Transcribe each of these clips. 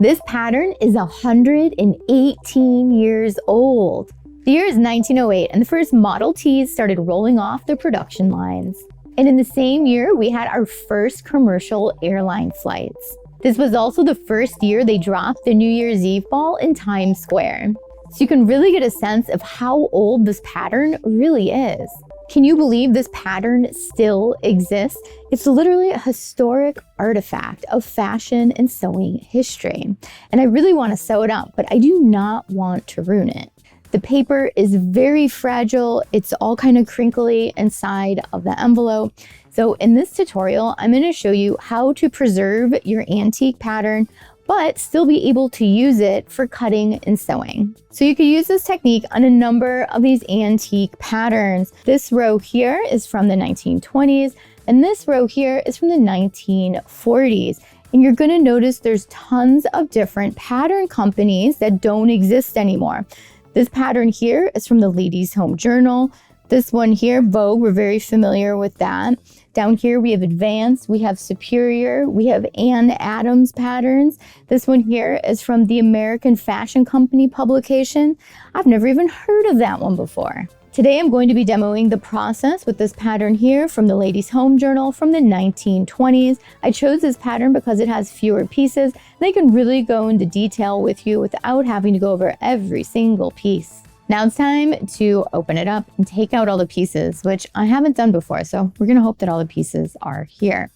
This pattern is 118 years old. The year is 1908, and the first Model Ts started rolling off the production lines. And in the same year, we had our first commercial airline flights. This was also the first year they dropped the New Year's Eve ball in Times Square. So you can really get a sense of how old this pattern really is. Can you believe this pattern still exists? It's literally a historic artifact of fashion and sewing history. And I really want to sew it up, but I do not want to ruin it. The paper is very fragile. It's all kind of crinkly inside of the envelope. So in this tutorial, I'm going to show you how to preserve your antique pattern, but still be able to use it for cutting and sewing. So you could use this technique on a number of these antique patterns. This row here is from the 1920s, and this row here is from the 1940s. And you're gonna notice there's tons of different pattern companies that don't exist anymore. This pattern here is from the Ladies' Home Journal. This one here, Vogue, we're very familiar with that. Down here we have Advanced, we have Superior, we have Ann Adams patterns. This one here is from the American Fashion Company publication. I've never even heard of that one before. Today I'm going to be demoing the process with this pattern here from the Ladies' Home Journal from the 1920s. I chose this pattern because it has fewer pieces and I can really go into detail with you without having to go over every single piece. Now it's time to open it up and take out all the pieces, which I haven't done before. So we're gonna hope that all the pieces are here.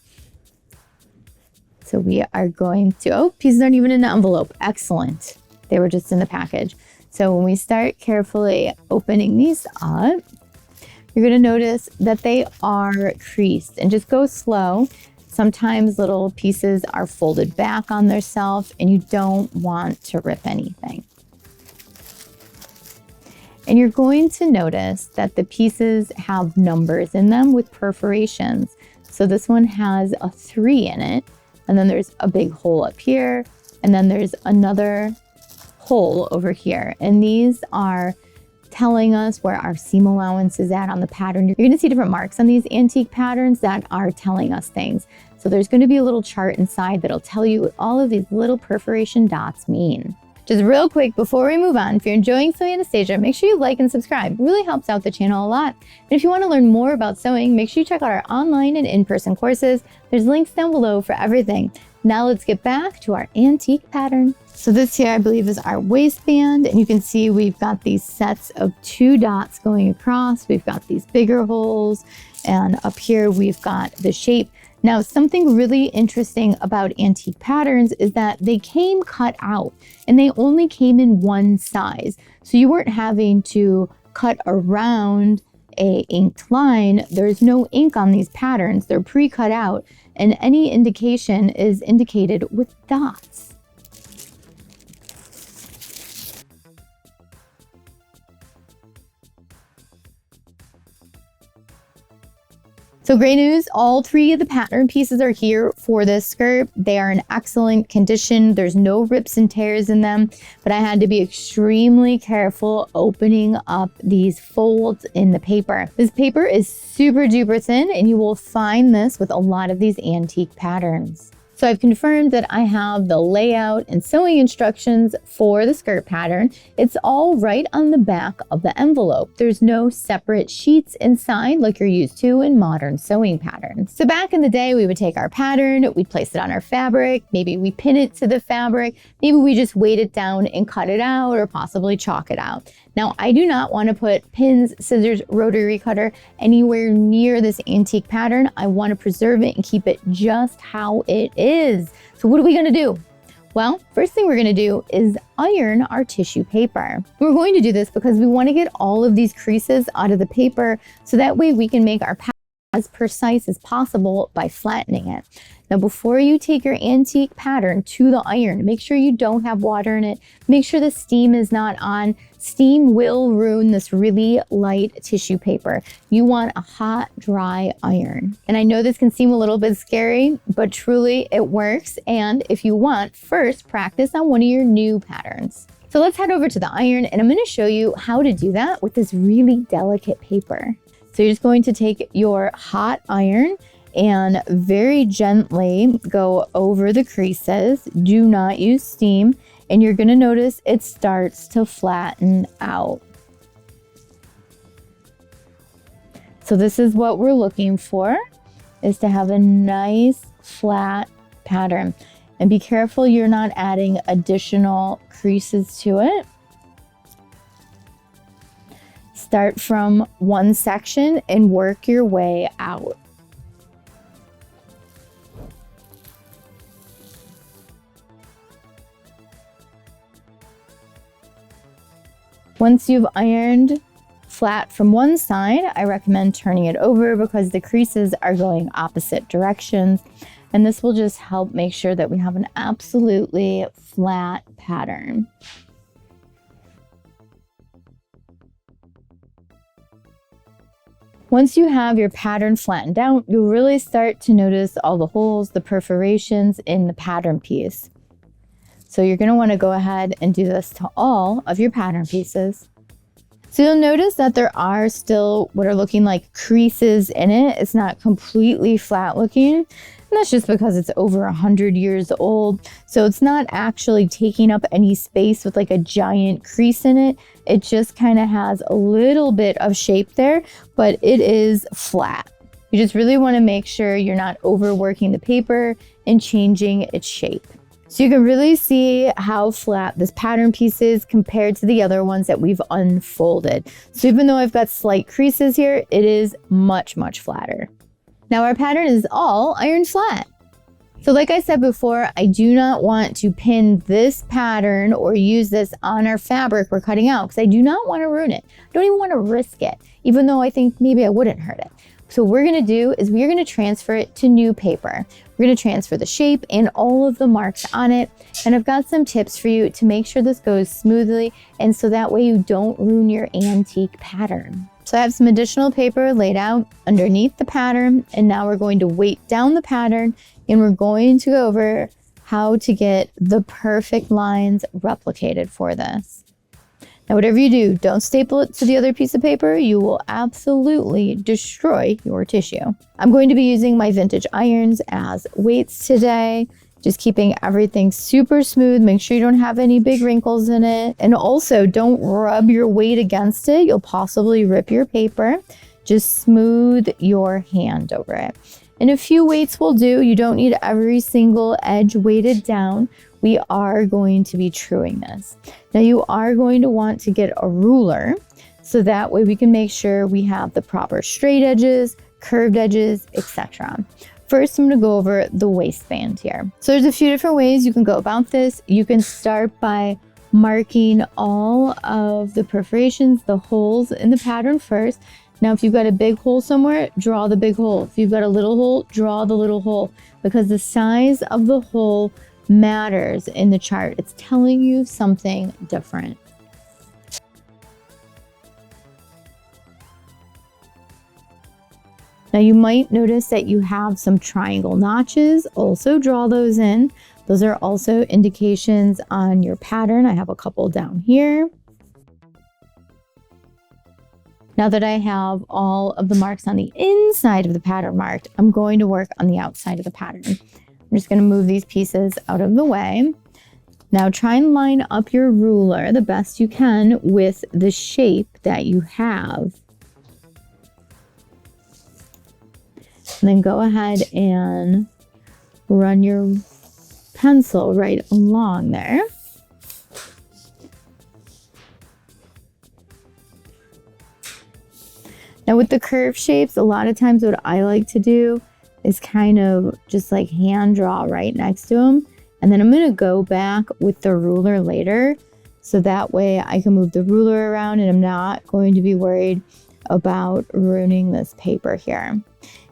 So we are going to, oh, pieces aren't even in the envelope. Excellent. They were just in the package. So when we start carefully opening these up, you're gonna notice that they are creased, and just go slow. Sometimes little pieces are folded back on themselves and you don't want to rip anything. And you're going to notice that the pieces have numbers in them with perforations. So this one has a 3 in it, and then there's a big hole up here, and then there's another hole over here. And these are telling us where our seam allowance is at on the pattern. You're gonna see different marks on these antique patterns that are telling us things. So there's gonna be a little chart inside that'll tell you what all of these little perforation dots mean. Just real quick before we move on, if you're enjoying Sewing Anastasia, make sure you like and subscribe. It really helps out the channel a lot. And if you want to learn more about sewing, make sure you check out our online and in-person courses. There's links down below for everything. Now let's get back to our antique pattern. So this here, I believe, is our waistband. And you can see we've got these sets of 2 dots going across. We've got these bigger holes. And up here, we've got the shape. Now, something really interesting about antique patterns is that they came cut out and they only came in one size. So you weren't having to cut around a inked line. There's no ink on these patterns. They're pre-cut out, and any indication is indicated with dots. So great news, all 3 of the pattern pieces are here for this skirt. They are in excellent condition. There's no rips and tears in them, but I had to be extremely careful opening up these folds in the paper. This paper is super duper thin, and you will find this with a lot of these antique patterns. So I've confirmed that I have the layout and sewing instructions for the skirt pattern. It's all right on the back of the envelope. There's no separate sheets inside like you're used to in modern sewing patterns. So back in the day, we would take our pattern, we'd place it on our fabric, maybe we pin it to the fabric, maybe we just weight it down and cut it out, or possibly chalk it out. Now, I do not want to put pins, scissors, rotary cutter anywhere near this antique pattern. I want to preserve it and keep it just how it is. So what are we going to do? Well, first thing we're going to do is iron our tissue paper. We're going to do this because we want to get all of these creases out of the paper, so that way we can make our pattern as precise as possible by flattening it. Now, before you take your antique pattern to the iron, make sure you don't have water in it. Make sure the steam is not on. Steam will ruin this really light tissue paper. You want a hot, dry iron. And I know this can seem a little bit scary, but truly it works. And if you want, first practice on one of your new patterns. So let's head over to the iron, and I'm going to show you how to do that with this really delicate paper. So you're just going to take your hot iron and very gently go over the creases. Do not use steam, and you're gonna notice it starts to flatten out. So this is what we're looking for, is to have a nice flat pattern. And be careful you're not adding additional creases to it. Start from one section and work your way out. Once you've ironed flat from one side, I recommend turning it over because the creases are going opposite directions. And this will just help make sure that we have an absolutely flat pattern. Once you have your pattern flattened out, you'll really start to notice all the holes, the perforations in the pattern piece. So you're going to want to go ahead and do this to all of your pattern pieces. So you'll notice that there are still what are looking like creases in it. It's not completely flat looking. And that's just because it's over 100 years old. So it's not actually taking up any space with like a giant crease in it. It just kind of has a little bit of shape there, but it is flat. You just really want to make sure you're not overworking the paper and changing its shape. So you can really see how flat this pattern piece is compared to the other ones that we've unfolded. So even though I've got slight creases here, it is much, much flatter. Now our pattern is all ironed flat. So like I said before, I do not want to pin this pattern or use this on our fabric we're cutting out because I do not want to ruin it. I don't even want to risk it, even though I think maybe I wouldn't hurt it. So what we're gonna do is we're gonna transfer it to new paper. We're gonna transfer the shape and all of the marks on it. And I've got some tips for you to make sure this goes smoothly and so that way you don't ruin your antique pattern. So I have some additional paper laid out underneath the pattern, and now we're going to weight down the pattern and we're going to go over how to get the perfect lines replicated for this. Now, whatever you do, don't staple it to the other piece of paper. You will absolutely destroy your tissue. I'm going to be using my vintage irons as weights today, just keeping everything super smooth. Make sure you don't have any big wrinkles in it. And also don't rub your weight against it. You'll possibly rip your paper. Just smooth your hand over it. And a few weights will do. You don't need every single edge weighted down. We are going to be truing this. Now you are going to want to get a ruler so that way we can make sure we have the proper straight edges, curved edges, etc. First, I'm going to go over the waistband here. So there's a few different ways you can go about this. You can start by marking all of the perforations, the holes in the pattern first. Now, if you've got a big hole somewhere, draw the big hole. If you've got a little hole, draw the little hole, because the size of the hole matters in the chart. It's telling you something different. Now you might notice that you have some triangle notches. Also draw those in. Those are also indications on your pattern. I have a couple down here. Now that I have all of the marks on the inside of the pattern marked, I'm going to work on the outside of the pattern. I'm just going to move these pieces out of the way. Now try and line up your ruler the best you can with the shape that you have. And then go ahead and run your pencil right along there. Now with the curve shapes, a lot of times what I like to do is kind of just like hand draw right next to them. And then I'm going to go back with the ruler later. So that way I can move the ruler around and I'm not going to be worried about ruining this paper here.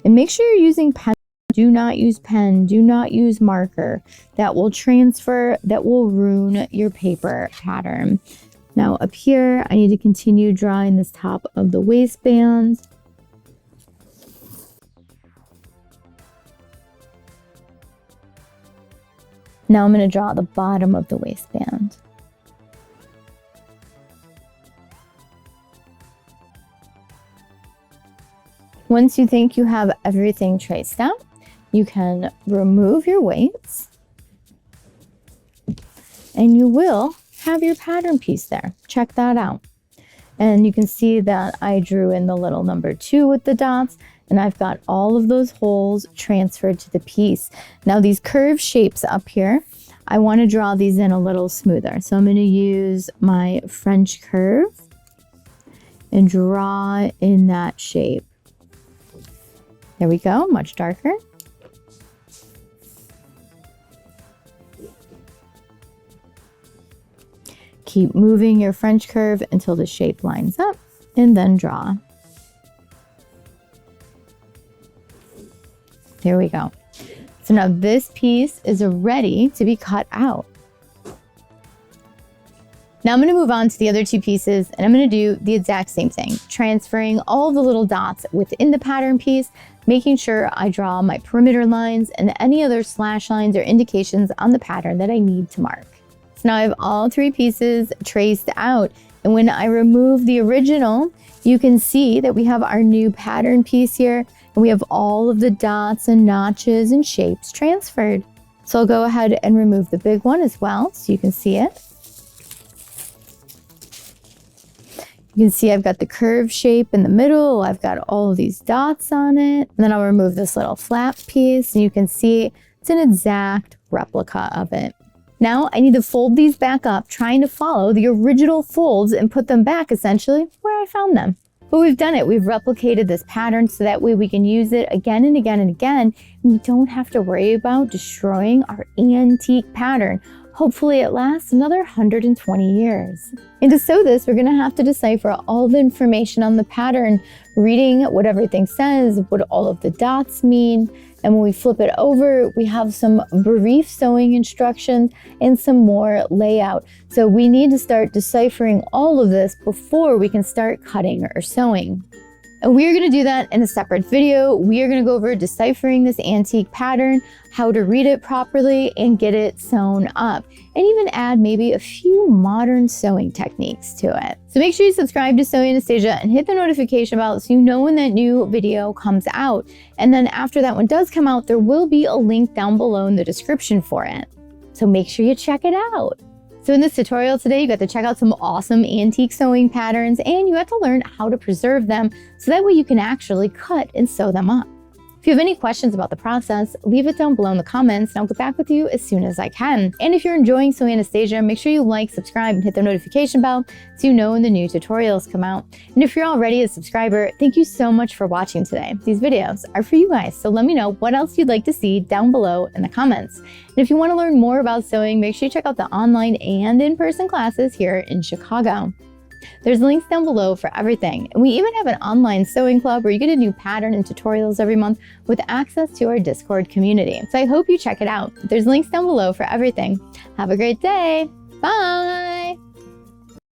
And make sure you're using pen. Do not use pen. Do not use marker. That will transfer, that will ruin your paper pattern. Now up here, I need to continue drawing this top of the waistband. Now I'm going to draw the bottom of the waistband. Once you think you have everything traced out, you can remove your weights and you will have your pattern piece there. Check that out. And you can see that I drew in the little number 2 with the dots, and I've got all of those holes transferred to the piece. Now these curved shapes up here, I want to draw these in a little smoother. So I'm going to use my French curve and draw in that shape. There we go, much darker. Keep moving your French curve until the shape lines up, and then draw. There we go. So now this piece is ready to be cut out. Now I'm going to move on to the other 2 pieces, and I'm going to do the exact same thing, transferring all the little dots within the pattern piece, making sure I draw my perimeter lines and any other slash lines or indications on the pattern that I need to mark. So now I have all 3 pieces traced out, and when I remove the original, you can see that we have our new pattern piece here, and we have all of the dots and notches and shapes transferred. So I'll go ahead and remove the big one as well so you can see it. You can see I've got the curved shape in the middle, I've got all of these dots on it, and then I'll remove this little flap piece, and you can see it's an exact replica of it. Now I need to fold these back up, trying to follow the original folds and put them back essentially where I found them. But we've done it. We've replicated this pattern so that way we can use it again and again and again. And we don't have to worry about destroying our antique pattern. Hopefully it lasts another 120 years. And to sew this, we're gonna have to decipher all the information on the pattern, reading what everything says, what all of the dots mean. And when we flip it over, we have some brief sewing instructions and some more layout. So we need to start deciphering all of this before we can start cutting or sewing. And we are going to do that in a separate video. We are going to go over deciphering this antique pattern, how to read it properly and get it sewn up, and even add maybe a few modern sewing techniques to it. So make sure you subscribe to Sewing Anastasia and hit the notification bell so you know when that new video comes out. And then after that one does come out, there will be a link down below in the description for it. So make sure you check it out. So in this tutorial today, you got to check out some awesome antique sewing patterns, and you got to learn how to preserve them so that way you can actually cut and sew them up. If you have any questions about the process, leave it down below in the comments and I'll get back with you as soon as I can. And if you're enjoying Sewing Anastasia, make sure you like, subscribe, and hit the notification bell so you know when the new tutorials come out. And if you're already a subscriber, thank you so much for watching today. These videos are for you guys, so let me know what else you'd like to see down below in the comments. And if you want to learn more about sewing, make sure you check out the online and in-person classes here in Chicago. There's links down below for everything. And we even have an online sewing club where you get a new pattern and tutorials every month with access to our Discord community. So I hope you check it out. There's links down below for everything. Have a great day. Bye.